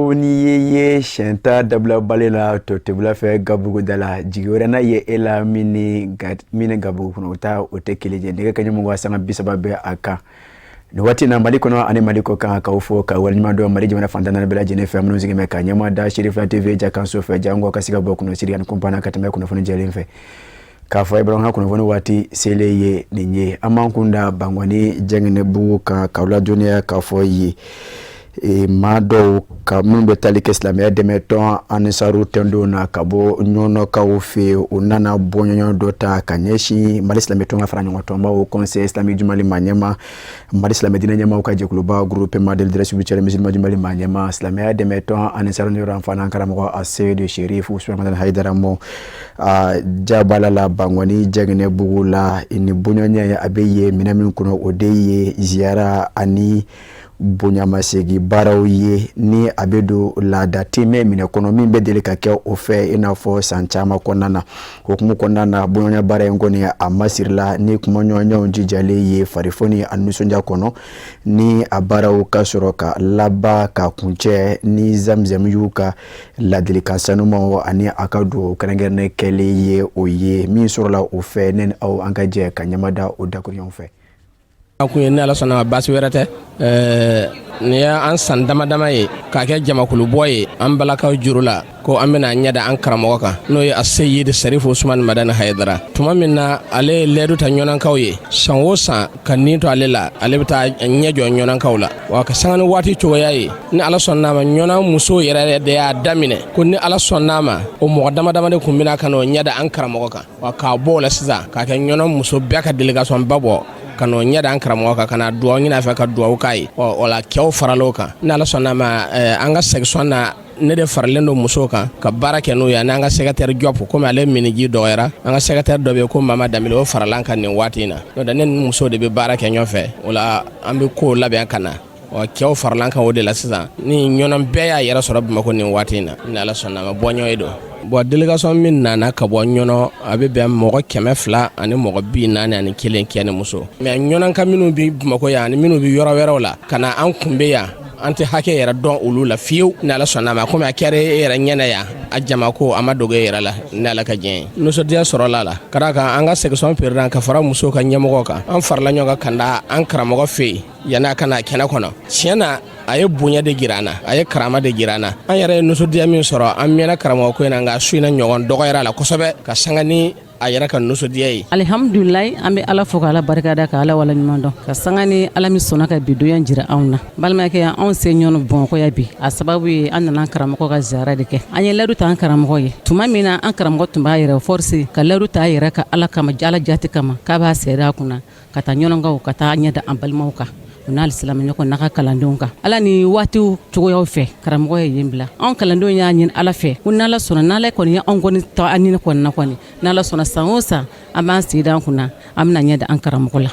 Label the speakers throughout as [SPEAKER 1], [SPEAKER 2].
[SPEAKER 1] ko ni ye shenta dabla balela to tebula fe gabugo dala jigore na ye ela mini gabugo kuno ta otekeleje ndege kanyamu wasanga bisaba be aka no wati na maliko no ane maliko kan ka ufo ka walnyima do malije na fandana na bela jene fe mnuzi meka nyama da shirifa tv ja kanso fe jango kasiga boku no sirian kumpana katembe kuno funu jelimfe ka fa ibrahim kuno funu wati seleye ninye amankunda bangwani jengene bu ka kaula dunia ka fo yi mado ka mumbe talike islamia demeton anisaru tendo na kabo nyono ka ofe unana bonyo dota kanyeshi mali islamia tonga fara nyongo tomba o conseil islamique jumali manyema mali islamia dina nyama ukaje kluba groupe madel direct bichele musulman jumali manyema islamia demeton anisaru nyoro mfana nkara mko ase de sheriff usman madan haidara mo jabala la bangwani jegne bugula ini bonyo nya abeye minami kuno odeye ziara ani Bunyama segi barawye ni abedo la datime min ekonomi be dele ka ke o fe ina fo sanchama konana hukumu konana bunya bara ngoni amasirla ni kumonyonya onjijale ye farifoni anusonja kono ni abaraw kasoroka laba ka kunche ni zamzam yuka la delikansano ani akadu kanangerne kele ye oye mi sorola o fe nen aw angaje kanyamada o dakurion fe
[SPEAKER 2] akuye ne ala sona basi werate ne ya an san dama ye ka ke jamakulu boye an balaka jurula ko amina nyada an karamo ka no ye asayid sharif usman madan haidara tuma minna ale ledu ta nyonan kawye sanwosa kanito alela ale bita nyejo nyonan kawla wa ka sangani wati to yayi ni ala sonna ma nyonan muso yere de ya damine ko ni ala sonna ma o mo dama de kumbina kano nyada an karamo ka wa ka bola siza ka ke nyonan muso beka delegation babo kano nyada an karamo ka kana duwa nyina fa ka duwa kai o la kew faraloka ni ala sonna ma anga section na ne de farlendo muso kan ka barake no ya nanga secrétaire job ko ma le miniji doyara anga secrétaire dobe ko mama damilo faralan kan ni watina no da nen muso de be barake nyofe wala ambe ko labe kana o kew farlan kan wode la sisa ni nyonan be ya yara sorob mako ni watina ni ala sonna ma bonyo edo bo delegation min nana ka bo nyono abe be mo ko kemefla ani mo bi nani ani kelen kene muso me nyonan kaminu bi mako ya ani minu bi yora wera kana an kumbe ya anti hake yera don ulu la fiu na la sonna ma ko ma kere yera nyana ya ajama ko amadoge yera la na la ka jen no so dia soro la karaka anga section perdan ka fara muso ka nyamo ka an farla nyoga kanda an karamo ko fe yana kana kena kono ciena aye bunya de girana aye karama de girana an yera no so dia min soro an mena karamo ko na nga suina nyogon dogo yera la kosobe ka sangani ayara kan nuso diye
[SPEAKER 3] alhamdulillah ambe ala foka ala barkada ka ala wala nyimando ka sangani ala mi sona ka bidoyan jira awna balma ke on se nyono bon ko yabi a sababu an nan karamo ko ga zara de ke anye ladu ta an karamo ko ye tuma mina an karamo ko tumba yere force ka ladu ta yere ka ala kama jala jati kama ka ba sera kuna ka ta nyono ngaw ka ta anya da ambalma ka unal islam nyoko naka kalandonka ala ni wati tugo yo fe karamo ye yimbla on kalando nya nyin ala fe unala sona nala ko ni on goni to anina ko na ko ni nala sona sangosa ama sidan kuna amna nya da an karamo la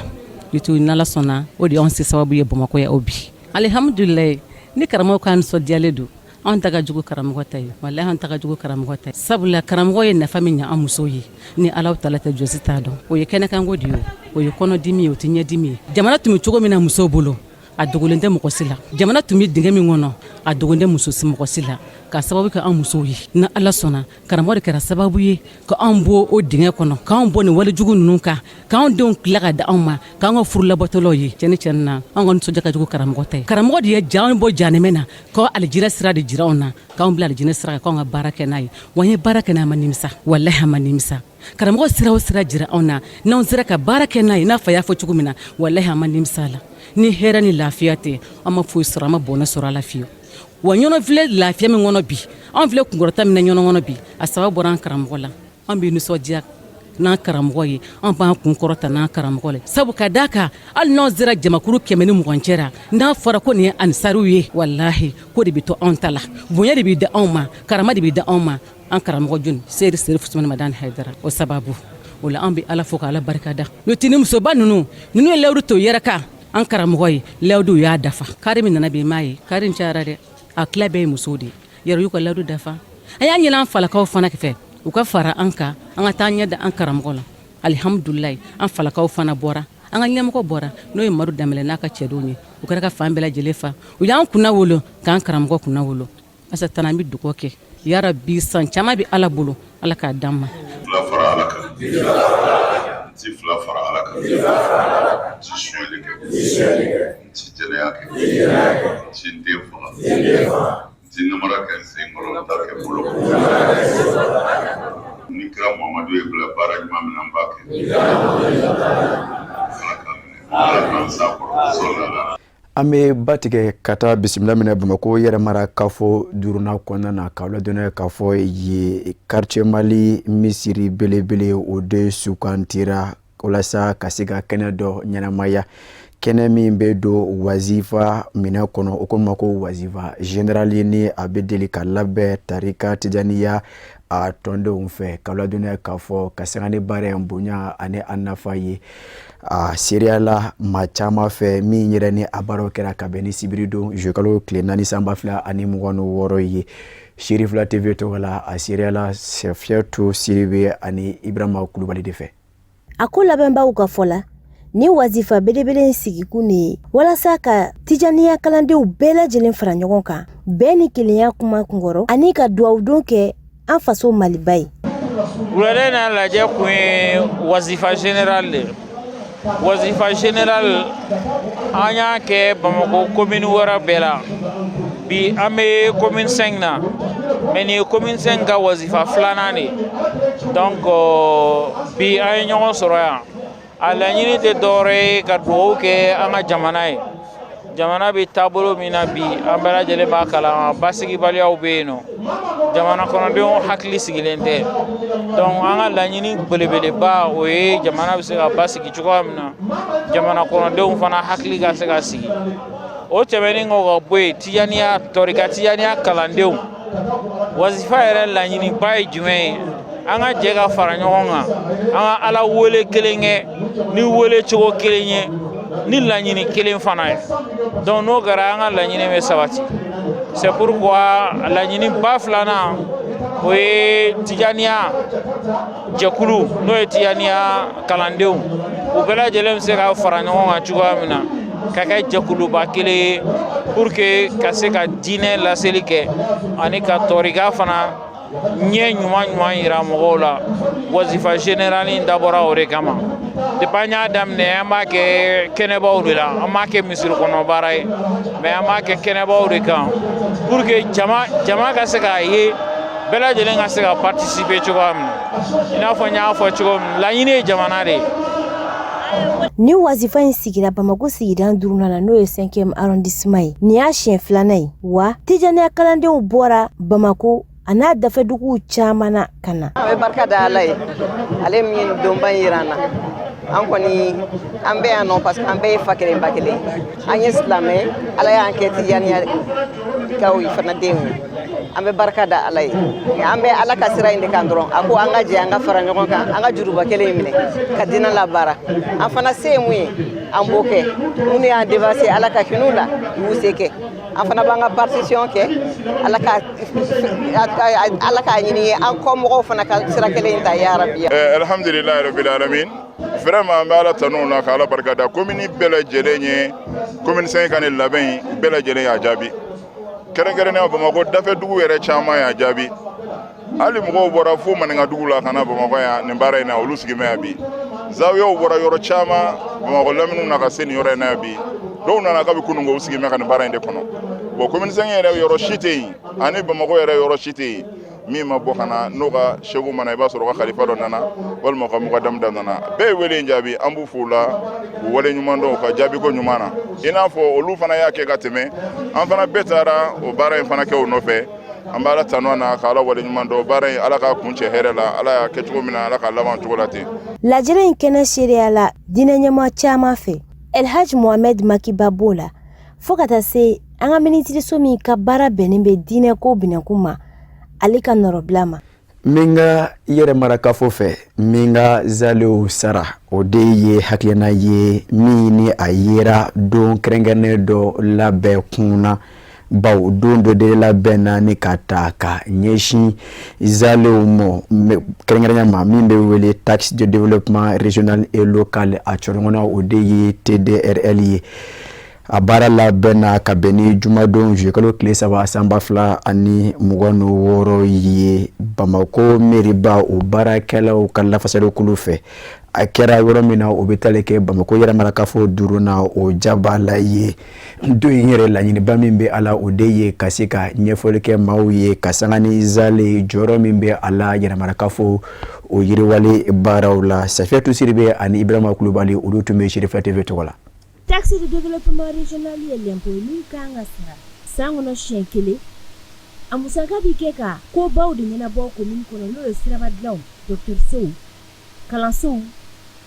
[SPEAKER 3] yitu nala sona odi on si sababu ye boma ko ya obi alhamdulillah ni karamo kan so dialedu on taga jugo karamo tay wallahi on taga jugo karamo tay sabula karamo ye na faminya amusoyi ni ala taala ta josita don o ye kene kan godiyo o ye kono dimi o tinya dimi jamana tumi chogo mina muso bolo a dogolende mo kosila jamana tumi dinga mi ngono a dogonde muso sim kosila ka sababu ka an muso yi na ala sona karamo de kara sababu ye ka an bo o dinga kono ka an bo ni wala jugo nunka ka an don klaga da an ma ka an furla botolo yi ceni cenna an gon soja ka jugo karamo tay karamo de jan bo janemena ko aljira sira de jiraona ka an bla aljina sira ka an baraka nay wanye baraka na manimsa wallahi manimsa karamo sira o sira jira ona non sira ka baraka nay na fa ya fo chugumina wallahi manimsala ni hera ni lafiyate ama fu sira ma bona sura lafiyo wanyono vile lafiya mi ngono bi an vile kungorota mi nyono ngono bi asababu ran karamo la an bi nuso dia na karamo yi an ba kunkorota na karamo le sabu kadaka al no zira jamakuru kemeni mugonchera na fara ko ni ansaru ye wallahi ko de bito on tala bunya de bi da on ma karama de bi da on ma an karamo jun seri fusman madan haidara o sababu wala an bi ala foka ala barkada no tinim so banunu nunu lewru to yeraka an karamo yi lewdu ya dafa karimi nana bi mai karin charade a klabe musudi yar yuko lewdu dafa aya nyina fala ka fana kefe uka fara anka anga tanya da an karamo la alhamdulillah an fala ka fana bora anga nyama ko bora no e maru damele naka chedoni ukara ka fambela jelefa uya an kuna wolo kan karamo ko kuna wolo asa tana mi duko ke ya rabbi san chama bi ala bulu ala ka damma
[SPEAKER 4] la fara alaka ti fla fara alaka ti shwele ke ti jele yake ti ndefa ti namara ke singolo ta ke bulu ni kra Muhammadu ibla bara imam nambake
[SPEAKER 1] an bɛ ba tigɛ ka taa bisimila minɛ Bamakɔ yɛrɛ mara kafo duruna kɔnɔna na k'a ladɔnniya k'a fɔ ye quartier Mali misiri belebele o de sugantira walasa ka se ka kɛnɛ dɔ ɲɛnamaya kɛnɛ min bɛ don wazifa minɛ kɔnɔ o ko ma ko wazifa général ni a bɛ deli ka labɛn tarika tijaniya a tɔndenw fɛ k'a ladɔnniya k'a fɔ ka sanga ni baara in bonya ani a nafa ye a seereya la maa caman fɛ min yɛrɛ ni a baaraw kɛra ka bɛn ni sibiri don kalo tile 4 sanba 2026 ye Shirifula TV tɔgɔ la a seereya la Sefiyatu Siribe ani Ibrahima Kulubali de fɛ
[SPEAKER 5] a ko labɛnbaaw ka fɔ la ni wazifa belebele sigi kun ye walasa ka tijaniya kalandenw bɛɛ lajɛlen fara ɲɔgɔn kan bɛɛ ni kelenya kuma kunkɔrɔ ani ka duwawudon kɛ an faso Maliba ye
[SPEAKER 6] wulada n'a lajɛ kun ye wazifa général de wazifa général an y'a kɛ Bamakɔ commune wɛrɛ bɛɛ la bi an bɛ commune 5 na mais ni commune 5 ka wazifa filanan de donc bi an ye ɲɔgɔn sɔrɔ yan a laɲini tɛ dɔwɛrɛ ye ka dugawu kɛ an ka jamana ye jamana bɛ taabolo min na bi an bɛɛ lajɛlen b'a kalama basigibaliyaw bɛ yen nɔ jamana kɔnɔdenw hakili sigilen tɛ donc an ka laɲini belebeleba o ye jamana bɛ se ka basigi cogoya min na jamana kɔnɔdenw fana hakili ka se ka sigi o tɛmɛnen kɔ ka bɔ yen tijaniya tɔrika tijaniya kalandenw wazifa yɛrɛ laɲiniba ye jumɛn ye an ka jɛ ka fara ɲɔgɔn kan an ka ala wele kelen kɛ ni wele cogo kelen ye ni laɲini kelen fana ye donc n'o kɛra an ka laɲini bɛ sabati c'est pourquoi laɲini ba filanan o ye tijaniya jɛkulu n'o ye tijaniya kalandenw u bɛɛ lajɛlen bɛ se ka fara ɲɔgɔn kan cogoya min na ka kɛ jɛkuluba kelen ye pour que ka se ka diinɛ laseli kɛ ani ka tɔrika fana ɲɛ ɲuman ɲuman yira mɔgɔw la wazifa général in dabɔra o de kama depuis an y'a daminɛ an b'a kɛ kɛnɛbaw de la an b'a kɛ misiri kɔnɔ baara ye mais an b'a kɛ kɛnɛbaw de kan pour que jama ka se k'a ye bɛɛ lajɛlen ka se ka participer cogoya min na i n'a fɔ n y'a fɔ cogo min laɲini ye jamana de ye
[SPEAKER 5] ni wazifa in sigira Bamakɔ sigidan duruna na n'o ye 5e arrondissement ye ni y'a siɲɛ filanan ye wa tijaniya kalandenw bɔra Bamakɔ a n'a dafɛduguw caman na ka na
[SPEAKER 7] an bɛ barika da Ala ye ale min ye donba yira na an kɔni an bɛ yan nɔ parce que an bɛɛ ye fa kelen ba kelen an ye silamɛ Ala y'an kɛ tijaniya kaw fana denw an bɛ barika da Ala ye an bɛ Ala ka sira in de kan dɔrɔn a ko an ka jɛ an ka fara ɲɔgɔn kan an ka juruba kelen minɛ ka diinɛ labaara an fana se ye mun ye an b'o kɛ minnu y'an dévancé Ala ka hin'u la u y'u se kɛ an fana b'an ka partition kɛ Ala ka ɲini ye an kɔ mɔgɔw fana ka sira kelen in ta ya rabbi
[SPEAKER 4] alhamdulillahi rabbil alamin vraiment an bɛ Ala tanu na ka Ala barika da commune bɛɛ lajɛlen ye commune 5 ka ni labɛn bɛɛ lajɛlen y'a jaabi kɛrɛnkɛrɛnnenya Bamakɔ dafɛdugu yɛrɛ caman y'a jaabi hali mɔgɔw bɔra fo Maninkadugu la ka na Bamakɔ yan nin baara in na olu sigimɛ yan bi zawiyaw bɔra yɔrɔ caman Bamakɔ laminiw na ka se nin yɔrɔ in na yan bi dɔw nana kabi kunungo u sigimɛ ka nin baara in de kɔnɔ bon commune 5 yɛrɛ yɔrɔ si tɛ yen ani Bamakɔ yɛrɛ yɔrɔ si tɛ yen min ma bɔ ka na n'o ka segu mana i b'a sɔrɔ ka khalifa dɔ nana walima ka mukadam dɔ nana bɛɛ ye wele in jaabi an b'u fo la u wale ɲuman dɔn ka jaabi ko ɲuman na i n'a fɔ olu fana y'a kɛ ka tɛmɛ an fana bɛɛ taara o baara in fana kɛ o nɔfɛ an b'a Ala tanu na ka Ala wale ɲuman dɔn baara in Ala ka kun cɛ hɛrɛ la Ala y'a kɛ cogo min na Ala ka laban cogo la ten
[SPEAKER 5] lajɛrɛ in kɛnɛ seereya la diinɛ ɲɛmaa caman fɛ Elhaj Mohamed Makiba b'o la fo ka taa se an ka minisiriso min ka baara bɛnnen bɛ diinɛ ko binɛku ma ale ka nɔrɔbila ma
[SPEAKER 1] min ka yɛrɛ marakafo fɛ min ka zalew sara o de ye hakilina ye min ni a yera don kɛrɛnkɛrɛnnen dɔ labɛn kunna baw don dɔ de labɛnna ni ka ta ka ɲɛsin zalew mɔ kɛrɛnkɛrɛnya ma min bɛ wele taxe de développement régional et local a cɔrɔngɔnna o de ye TDRL ye a baara labɛn na ka bɛn ni jumadon juillet kalo tile 3 sanba 2026 ye Bamako mairie-ba o baarakɛlaw ka lafasali kulu fɛ a kɛra yɔrɔ min na o bɛ tali kɛ Bamako yɛrɛmarakafo 5 na o jaba la ye do in yɛrɛ laɲiniba min bɛ ala o de ye ka se ka ɲɛfɔli kɛ maaw ye ka sanga ni zale jɔyɔrɔ min bɛ ala yɛrɛmarakafo o yiriwale baaraw la Safiyatu Siribe ani Ibrahima Kulubali olu tun bɛ Sherifa TV tɔgɔ la.
[SPEAKER 5] Taxe de développement régional ye lempo min kan ka sara san kɔnɔ siɲɛ kelen a musaka bi kɛ ka ko baw de ɲɛnabɔ commune kɔnɔ n'o ye siraba dilanw dɔgɔtɔrɔsow kalansow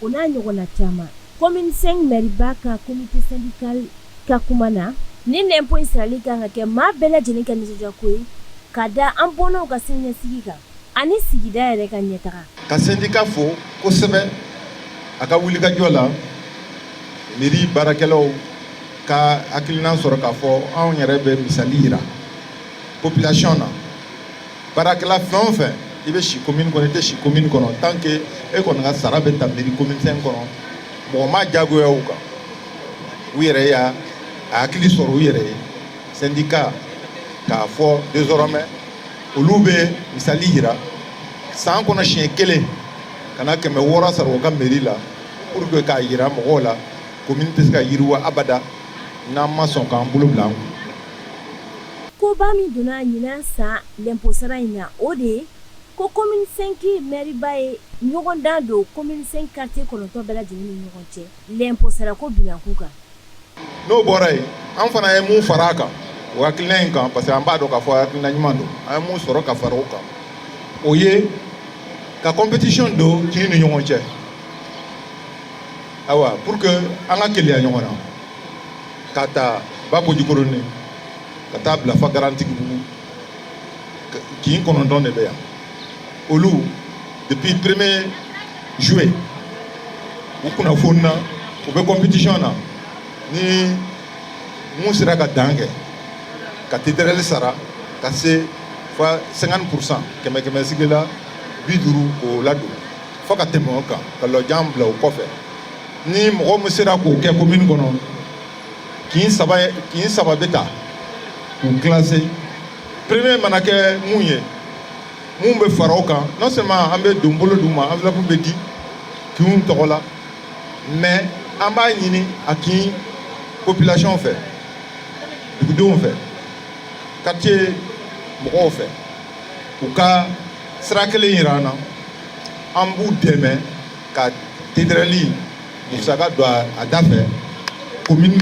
[SPEAKER 5] o n'a ɲɔgɔnna caman commune 5 mairie-ba ka comité syndical ka kuma na ni lempo in sarali kan ka kɛ maa bɛɛ lajɛlen ka nisɔndiya ko ye ka da an bɔnnaw ka siniɲɛsigi kan ani sigida yɛrɛ ka ɲɛtaga
[SPEAKER 8] ka syndicat fo kosɛbɛ a ka wulikajɔ la mairie baarakɛlaw ka hakilina sɔrɔ k'a fɔ anw yɛrɛ bɛ misali yira population na baarakɛla fɛn o fɛn i bɛ si commune kɔnɔ i tɛ si commune kɔnɔ tant que e kɔni ka sara bɛ ta mairie commune 5 kɔnɔ mɔgɔ ma jagoya u kan u yɛrɛ y'a hakili sɔrɔ u yɛrɛ ye syndicat k'a fɔ désormais olu bɛ misali yira san kɔnɔ siɲɛ kelen ka na 600 sara u ka mairie la pour que k'a yira mɔgɔw la commune tɛ se ka yiriwa abada n'an ma sɔn k'an bolo bila an kun.
[SPEAKER 5] Koba min donna ɲinan san lempo sara in na o de ye ko commune 5 mairie-ba ye ɲɔgɔn dan don commune 5 quartier 9 bɛɛ lajɛlen ni ɲɔgɔn cɛ lempo sara ko binakun kan.
[SPEAKER 8] N'o bɔra yen an fana ye mun fara a kan o hakilina in kan parce que an b'a dɔn k'a fɔ hakilina ɲuman don an ye mun sɔrɔ ka fara o kan o ye ka compétition don kini ni ɲɔgɔn cɛ awa pour que an ka keleya ɲɔgɔn na ka taa Bako Jikɔrɔni ka taa bila fa Garantigibugu kin 9 de bɛ yan olu depuis 1er juillet u kunnafoni na u bɛ compétition na ni mun sera ka dan kɛ ka TDRL sara ka se fa 50% kɛmɛ sigi la 50 k'o ladon fo ka tɛmɛ o kan ka lɔjan bila o kɔfɛ ni mɔgɔ min sera k'o kɛ commune kɔnɔ kin saba bɛ ta k'u classer premier mana kɛ mun ye mun bɛ fara o kan non seulement an bɛ don bolo d'u ma enveloppe bɛ di kinw tɔgɔ la mais an b'a ɲini a kin population fɛ dugudenw fɛ quartier mɔgɔw fɛ u ka sira kelen yira an na an b'u dɛmɛ ka TDRL musaka don a da fɛ commune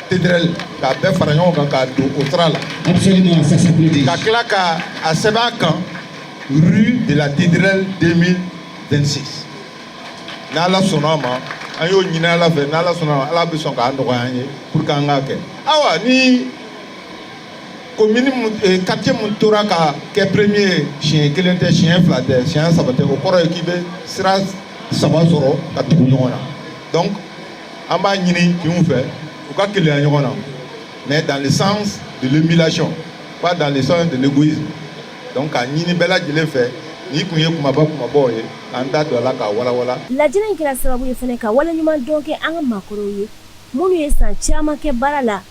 [SPEAKER 8] TDRL k'a bɛɛ fara ɲɔgɔn kan k'a don o sira la ka tila ka a sɛbɛn a kan rue de la TDRL 2026 n'Ala sɔnna a ma an y'o ɲini Ala fɛ n'Ala sɔnna a ma Ala bɛ sɔn k'a nɔgɔya an ye pour que an k'a kɛ awa ni commune quartier mun tora ka kɛ premier siɲɛ kelen tɛ siɲɛ 2 tɛ siɲɛ 3 tɛ o kɔrɔ ye k'i bɛ sira 3 sɔrɔ ka tugu ɲɔgɔn na donc an b'a ɲini kinw fɛ u ka keleya ɲɔgɔn na mais dans le sens de l'émulation pas dans le sens de l'égoïsme donc k'a ɲini bɛɛ lajɛlen fɛ ni kun ye kumabaw ye k'an da don a la k'a walawala.
[SPEAKER 5] Lajɛnɛ in kɛra sababu ye fɛnɛ ka waleɲuman dɔn kɛ an ka maakɔrɔw ye minnu ye san caman kɛ baara la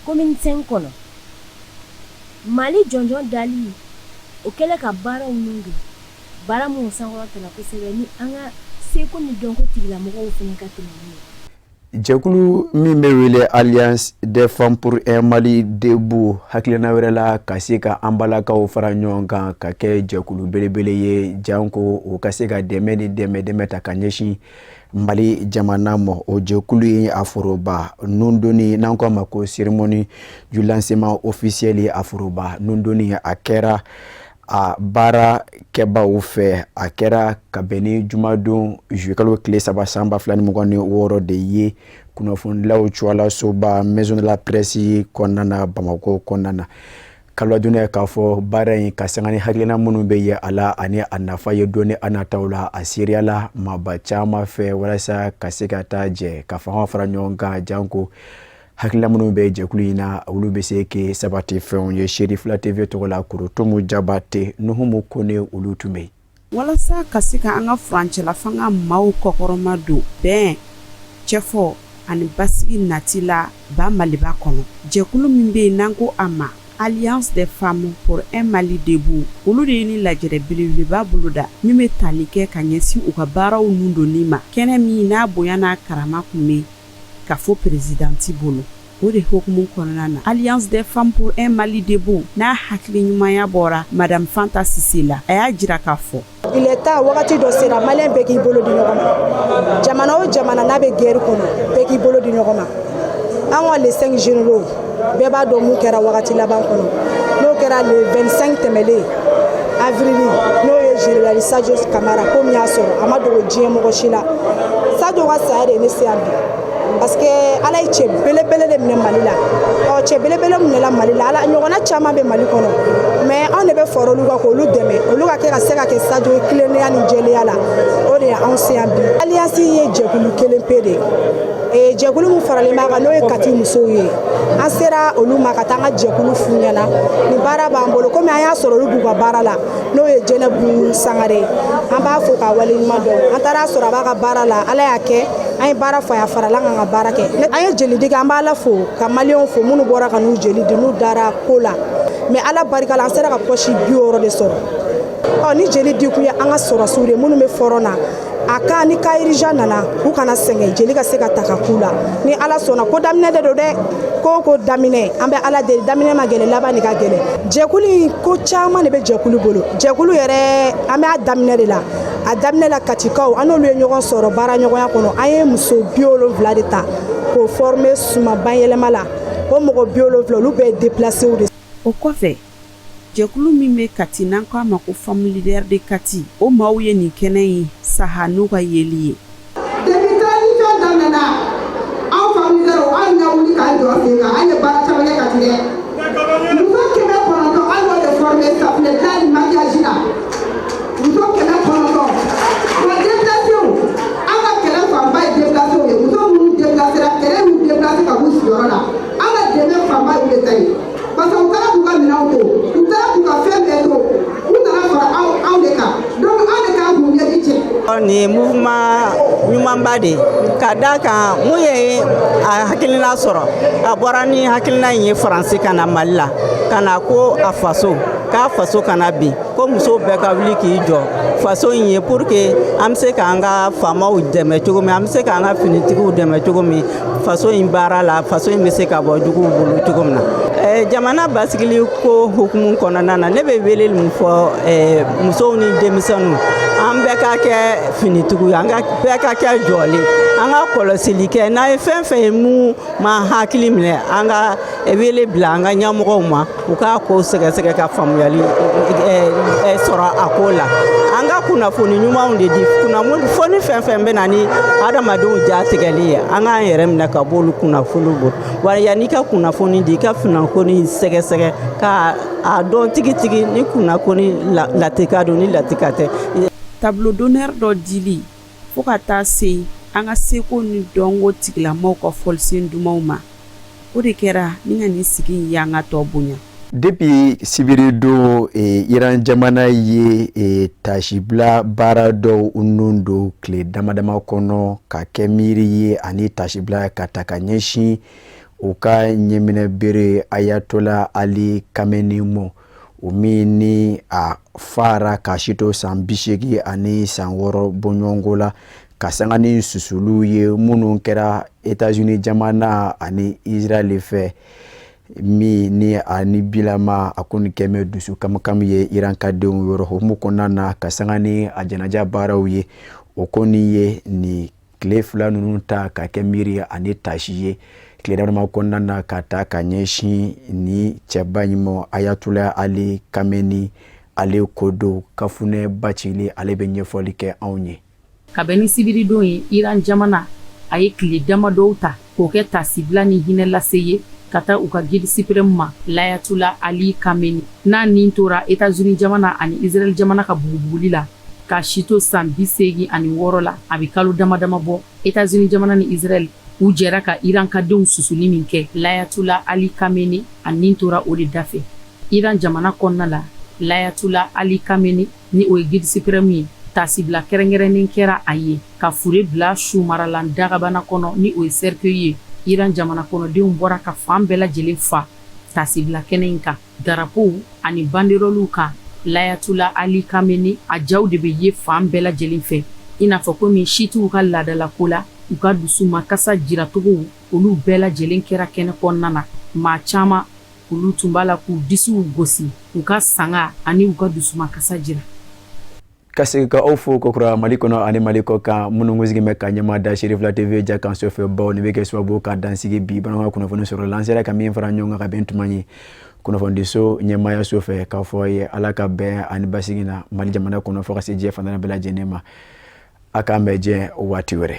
[SPEAKER 5] commune 5 kɔnɔ Mali jɔnjɔn dali o kɛlen ka baaraw nungu baara minnu sankɔrɔtala kosɛbɛ ni an ka seko ni dɔnko tigilamɔgɔw fɛnɛ ka tɛmɛ n'o ye.
[SPEAKER 1] Jɛkulu min bɛ wele Alliance des femmes pour un Mali debout hakilina wɛrɛ la ka se ka an balakaw fara ɲɔgɔn kan ka kɛ jɛkulu belebele ye janko o ka se ka dɛmɛ ta ka ɲɛsin Mali jamana ma o jɛkulu ye a foroba nundoni n'an ko a ma ko cérémonie du lancement officiel ye a foroba nundoni a kɛra a baara kɛbaaw fɛ a kɛra ka bɛn ni jumadon juillet kalo tile 3 san 2026 de ye kunnafonilaw cuala soba maison de la presse kɔnɔna na Bamako kɔnɔna na kalwaduna k'a fɔ baara in ka sanga ni hakilina minnu bɛ ye a la ani a nafa ye dɔɔni a nataw la a seriya la maaba caman fɛ walasa ka se ka taa jɛ ka fanga fara ɲɔgɔn kan janko hakilina minnu bɛ jɛkulu in na olu bɛ se ke sabati fɛnw ye Sherifa TV tɔgɔ la Korotomu Jabate Nuhumu Kone olu tun bɛ
[SPEAKER 9] walasa ka se ka an ka furancɛla fanga maaw kɔkɔrɔma don bɛn cɛfɔ ani basigi nati la ba Maliba kɔnɔ. Jɛkulu min bɛ yen n'an ko a ma Alliance des femmes pour un Mali debout olu de ye ni lajɛrɛ belebeleba boloda min bɛ tali kɛ ka ɲɛsin u ka baaraw nun donni ma kɛnɛ min n'a bonya n'a karama kun bɛ ka fɔ présidenti bolo o de hokumu kɔnɔna na Alliance des femmes pour un Mali debout n'a hakili ɲumanya bɔra Madame Fanta Sise la a y'a jira k'a fɔ
[SPEAKER 10] il est temps wagati dɔ sera malien bɛɛ k'i bolo di ɲɔgɔn ma jamana o jamana n'a bɛ guerre kɔnɔ bɛɛ k'i bolo di ɲɔgɔn ma an ka les 5 généraux bɛɛ b'a dɔn mun kɛra wagati laban kɔnɔ n'o kɛra le 25 tɛmɛlen avril n'o ye général Sadio Camara ko min y'a sɔrɔ a ma dogo diɲɛ mɔgɔ si la Sadio ka saya de ye ne se yan bi parce que ala ye cɛ belebele de minɛ Mali la cɛ belebele minɛla Mali la ala ɲɔgɔnna caman bɛ Mali kɔnɔ mais anw de bɛ fɔra olu kan k'olu dɛmɛ olu ka kɛ ka se ka kɛ Sadio ye tilennenya ni jɛlenya la o de ye anw se yan bi Alliance ye jɛkulu kelen pe de jɛkulu min faralen b'a kan n'o ye Kati musow ye an sera olu ma ka taa an ka jɛkulu f'u ɲɛna ni baara b'an bolo komi an y'a sɔrɔ olu b'u ka baara la n'o ye Jɛnɛbu Sangare an b'a fɔ k'a waleɲuman dɔn an taara sɔrɔ a b'a ka baara la ala y'a kɛ an ye baara fɔ a farala an ka baara kɛ an ye jeli digi an b'a la fo ka maliyɛnw fo minnu bɔra ka n'u jeli di n'u dara ko la mais ala barika la an sera ka poche 60 de sɔrɔ ni jeli di kun ye an ka sɔrɔsiw de minnu bɛ fɔrɔn na a ka ni kairija nana u kana sɛgɛn jeli ka se ka ta ka k'u la ni ala sɔnna ko daminɛ de don dɛ ko daminɛ an bɛ ala deli daminɛ ma gɛlɛ laban de ka gɛlɛ jɛkulu ko caman de bɛ jɛkulu bolo jɛkulu yɛrɛ an bɛ a daminɛ de la a daminɛ la Katikaw an n'olu ye ɲɔgɔn sɔrɔ baara ɲɔgɔnya kɔnɔ an ye muso 70 de ta k'o former suma banyɛlɛma la o mɔgɔ 70 olu bɛɛ déplacé de
[SPEAKER 9] o kɔfɛ jɛkulu min bɛ Kati n'an k'a ma ko femme leader de Kati o maaw ye nin kɛnɛ in saha n'u ka yeli ye
[SPEAKER 11] depuis transition daminɛna anw femme leader anw y'a wuli k'an jɔ sen kan an ye baara caman kɛ Kati dɛ muso 900 an y'o de former safunɛ dilan ni maquillage la muso 900 wa déplacé an ka kɛlɛ fanba ye déplacé ye muso minnu déplacé la kɛlɛ y'u déplacé ka b'u sigiyɔrɔ la an ka dɛmɛ fanba y'u de ta ye parce que u taara k'u ka minɛnw to u taara k'u ka fɛn bɛɛ to u nana fara anw de kan donc anw de kan k'u ɲɛji cɛ.
[SPEAKER 7] Ni mouvement ɲumanba de ka da kan mun ye a hakilina sɔrɔ a bɔra ni hakilina in ye Faransi ka na Mali la ka na ko a faso k'a faso kana bin ko muso bɛɛ ka wuli k'i jɔ faso in ye pour que an bɛ se k'an ka faamaw dɛmɛ cogo min an bɛ se k'an ka finitigiw dɛmɛ cogo min faso in baara la faso in bɛ se ka bɔ juguw bolo cogo min na jamana basigili ko hukumu kɔnɔna na ne bɛ wele min fɔ musow ni denmisɛnninw an bɛɛ ka kɛ finitigiw ye an bɛɛ ka kɛ jɔlen an ka kɔlɔsili kɛ n'a ye fɛn fɛn ye mun ma hakili minɛ an ka wele bila an ka ɲɛmɔgɔw ma u k'a ko sɛgɛsɛgɛ ka faamuyali sɔrɔ a ko la an ka kunnafoni ɲumanw de di kunnafoni fɛn fɛn bɛ na ni adamadenw jatigɛli ye an k'an yɛrɛ minɛ ka bɔ olu kunnafoniw bolo wa yanni ka kunnafoni di i ka kunnafoni sɛgɛsɛgɛ ka a dɔn tigitigi ni kunnafoni latika don ni latika tɛ.
[SPEAKER 9] tableau d'honneur dɔ dili fo ka taa se an ka seko ni dɔnko tigilamɔgɔw ka fɔlisen dumanw ma o de kɛra ni ka nin sigi in ye an ka tɔ bonya.
[SPEAKER 1] Depuis sibiri don Iran jamana ye tasibila baara dɔw nun don tile damadama kɔnɔ ka kɛ miiri ye ani tasibila ka ta ka ɲɛsin u ka ɲɛminɛ bere Ayatola Ali Khamenei mɔ o min ni a fara ka sito san 80 ani san 6 bɔɲɔgɔnko la ka sanga ni susulu ye minnu kɛra États-Unis jamana ani Israel fɛ mi ni ani bilama a kɔni kɛmɛ dusu kamakam ye Iran ka denw yɔrɔ homu kɔnɔna na ka sanga ni a janaja baaraw ye o kɔni ye ni tile fila ninnu ta ka kɛ miiri ani tasi ye tile damadama kɔnɔna na ka taa ka ɲɛsin ni cɛba ɲuman Ayatola Ali Khamenei ale ko don kafunɛ bacili ale bɛ ɲɛfɔli kɛ anw ye.
[SPEAKER 12] Kabini sibiri don ye Iran jamana a ye tile damadɔw ta k'o kɛ tasibila ni hinɛ lase ye ka taa u ka guide suprême ma Ayatola Ali Khamenei n'a nin tora États-Unis jamana ani Israel jamana ka bugubuguli la ka sito san 86 la a bɛ kalo damadama bɔ États-Unis jamana ni Israel u jɛra ka Iran ka denw susuli min kɛ Ayatola Ali Khamenei a nin tora o de dafɛ Iran jamana kɔnɔna la Ayatola Ali Khamenei ni o ye guide suprême ye tasibila kɛrɛnkɛrɛnnen kɛra a ye ka fure bila sumaralan dagabana kɔnɔ ni o ye cercueil ye Iran jamana kɔnɔdenw bɔra ka fan bɛɛ lajɛlen fa tasibila kɛnɛ in kan darapo ani banderolu kan Layatula Ali Khamenei a jaw de bɛ ye fan bɛɛ lajɛlen fɛ i n'a fɔ komi shitiw ka laadalako la u ka dusuma kasa jiratogo olu bɛɛ lajɛlen kɛra kɛnɛ kɔnɔna na maa caman olu tun b'a la k'u disiw gosi u ka sanga ani u ka dusuma kasa jira
[SPEAKER 1] kasi ka aw fo kokura Mali kɔnɔ ani Mali kɔ kan minnu ŋusigin bɛ ka ɲɛma da Sherifla TV ja kan sɔfɛ baw ni bɛ kɛ sababu ka dansigi bi bananga kunnafoni sɔrɔ la an sera ka min fara ɲɔgɔn kan ka bɛn tuma ye kunnafonidiso ɲɛmaya so fɛ k'a fɔ ye Ala ka bɛn ani basigi na Mali jamana kɔnɔ fɔ ka se diɲɛ fan bɛɛ lajɛlen ma a k'an bɛn diɲɛ waati wɛrɛ